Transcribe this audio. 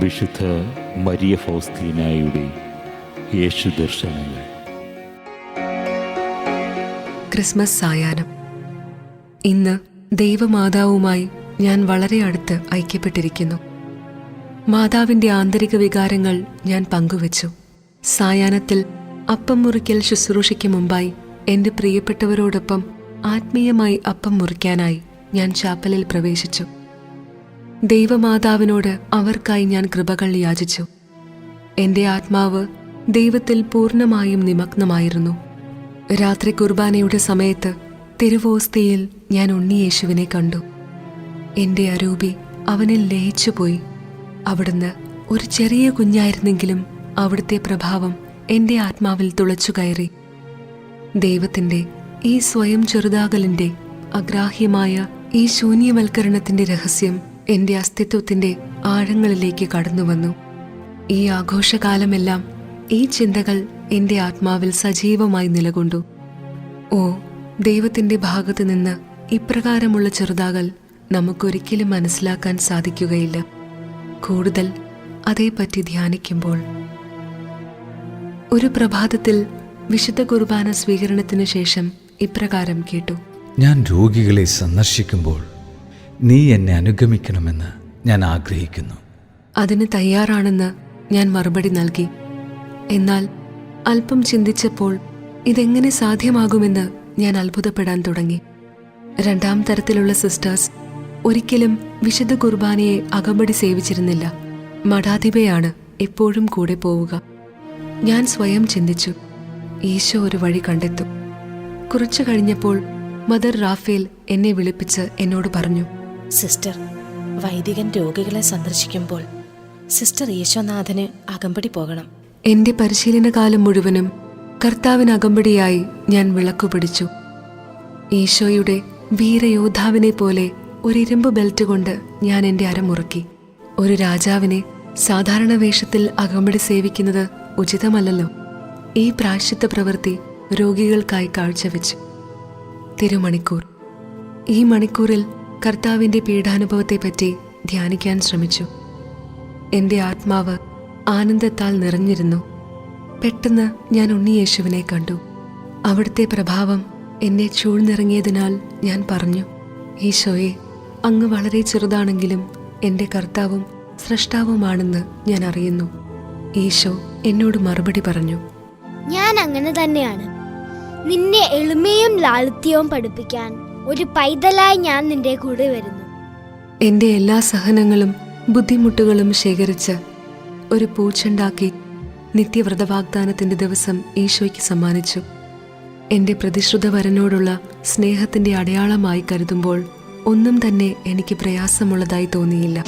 വിശുദ്ധ മരിയ ഫൗസ്തീനായുടെ യേശു ദർശനങ്ങൾ. ക്രിസ്മസ് സായാഹ്നം. ഇന്ന് ദൈവമാതാവുമായി ഞാൻ വളരെ അടുത്ത് ഐക്യപ്പെട്ടിരിക്കുന്നു. മാതാവിൻ്റെ ആന്തരിക വികാരങ്ങൾ ഞാൻ പങ്കുവച്ചു. സായാഹ്നത്തിൽ അപ്പം മുറിക്കൽ ശുശ്രൂഷയ്ക്ക് മുമ്പായി എൻ്റെ പ്രിയപ്പെട്ടവരോടൊപ്പം ആത്മീയമായി അപ്പം മുറിക്കാനായി ഞാൻ ചാപ്പലിൽ പ്രവേശിച്ചു. ദൈവമാതാവിനോട് അവർക്കായി ഞാൻ കൃപകൾ യാചിച്ചു. എൻ്റെ ആത്മാവ് ദൈവത്തിൽ പൂർണ്ണമായും നിമഗ്നമായിരുന്നു. രാത്രി കുർബാനയുടെ സമയത്ത് തിരുവോസ്തിയിൽ ഞാൻ ഉണ്ണിയേശുവിനെ കണ്ടു. എൻ്റെ അരൂപി അവനിൽ ലയിച്ചുപോയി. അവിടുന്ന് ഒരു ചെറിയ കുഞ്ഞായിരുന്നെങ്കിലും അവിടുത്തെ പ്രഭാവം എൻ്റെ ആത്മാവിൽ തുളച്ചു കയറി. ദൈവത്തിൻ്റെ ഈ സ്വയം ചെറുതാകലിൻ്റെ അഗ്രാഹ്യമായ ഈ ശൂന്യവൽക്കരണത്തിൻ്റെ രഹസ്യം എൻ്റെ അസ്തിത്വത്തിൻ്റെ ആഴങ്ങളിലേക്ക് കടന്നുവന്നു. ഈ ആഘോഷകാലമെല്ലാം ഈ ചിന്തകൾ എൻ്റെ ആത്മാവിൽ സജീവമായി നിലകൊണ്ടു. ഓ, ദൈവത്തിൻ്റെ ഭാഗത്തു നിന്ന് ഇപ്രകാരമുള്ള ചെറുതാകൽ നമുക്കൊരിക്കലും മനസ്സിലാക്കാൻ സാധിക്കുകയില്ല, കൂടുതൽ അതേപ്പറ്റി ധ്യാനിക്കുമ്പോൾ. ഒരു പ്രഭാതത്തിൽ വിശുദ്ധ കുർബാന സ്വീകരണത്തിനു ശേഷം ഇപ്രകാരം കേട്ടു: ഞാൻ രോഗികളെ സന്ദർശിക്കുമ്പോൾ നീ എന്നെ അനുഗമിക്കണമെന്ന് ഞാൻ ആഗ്രഹിക്കുന്നു. അതിന് തയ്യാറാണെന്ന് ഞാൻ മറുപടി നൽകി. എന്നാൽ അല്പം ചിന്തിച്ചപ്പോൾ ഇതെങ്ങനെ സാധ്യമാകുമെന്ന് ഞാൻ അത്ഭുതപ്പെടാൻ തുടങ്ങി. രണ്ടാം തരത്തിലുള്ള സിസ്റ്റേഴ്സ് ഒരിക്കലും വിശുദ്ധ കുർബാനയെ അകമ്പടി സേവിച്ചിരുന്നില്ല. മഠാധിപയാണ് എപ്പോഴും കൂടെ പോവുക. ഞാൻ സ്വയം ചിന്തിച്ചു, ഈശോ ഒരു വഴി കണ്ടെത്തും. കുറച്ചു കഴിഞ്ഞപ്പോൾ മദർ റാഫേൽ എന്നെ വിളിപ്പിച്ച് എന്നോട് പറഞ്ഞു: സിസ്റ്റർ, വൈദികൻ രോഗികളെ സന്ദർശിക്കുമ്പോൾ സിസ്റ്റർ ഈശോനാഥന് അകമ്പടി പോകണം. എന്റെ പരിശീലനകാലം മുഴുവനും കർത്താവിന് അകമ്പടിയായി ഞാൻ വിളക്കുപിടിച്ചു. ഈശോയുടെ വീരയോദ്ധാവിനെ പോലെ ഒരു ഇരുമ്പ് ബെൽറ്റ് കൊണ്ട് ഞാൻ എൻ്റെ അരമുറുക്കി. ഒരു രാജാവിനെ സാധാരണ വേഷത്തിൽ അകമ്പടി സേവിക്കുന്നത് ഉചിതമല്ലല്ലോ. ഈ പ്രായശ്ചിത്ത പ്രവൃത്തി രോഗികൾക്കായി കാഴ്ചവെച്ചു. തിരുമണിക്കൂർ. ഈ മണിക്കൂറിൽ കർത്താവിൻ്റെ പീഡാനുഭവത്തെപ്പറ്റി ധ്യാനിക്കാൻ ശ്രമിച്ചു. എൻ്റെ ആത്മാവ് ആനന്ദത്താൽ നിറഞ്ഞിരുന്നു. പെട്ടെന്ന് ഞാൻ ഉണ്ണിയേശുവിനെ കണ്ടു. അവിടുത്തെ പ്രഭാവം എന്നെ ചൂഴ്ന്നിറങ്ങിയതിനാൽ ഞാൻ പറഞ്ഞു: ഈശോയെ, അങ്ങ് വളരെ ചെറുതാണെങ്കിലും എൻ്റെ കർത്താവും സ്രഷ്ടാവുമാണെന്ന് ഞാൻ അറിയുന്നു. ഈശോ എന്നോട് മറുപടി പറഞ്ഞു: ഞാൻ അങ്ങനെ തന്നെയാണ്. നിന്നെ എളിമയും ലാളിത്യവും പഠിപ്പിക്കാൻ ഒരു പൈതലായി ഞാൻ നിന്റെ കൂടെ വരുന്നു. എൻ്റെ എല്ലാ സഹനങ്ങളും ബുദ്ധിമുട്ടുകളും ശേഖരിച്ച് ഒരു പൂച്ചുണ്ടാക്കി നിത്യവ്രതവാഗ്ദാനത്തിൻ്റെ ദിവസം ഈശോയ്ക്ക് സമ്മാനിച്ചു. എൻ്റെ പ്രതിശ്രുതവരനോടുള്ള സ്നേഹത്തിൻ്റെ അടയാളമായി കരുതുമ്പോൾ ഒന്നും തന്നെ എനിക്ക് പ്രയാസമുള്ളതായി തോന്നിയില്ല.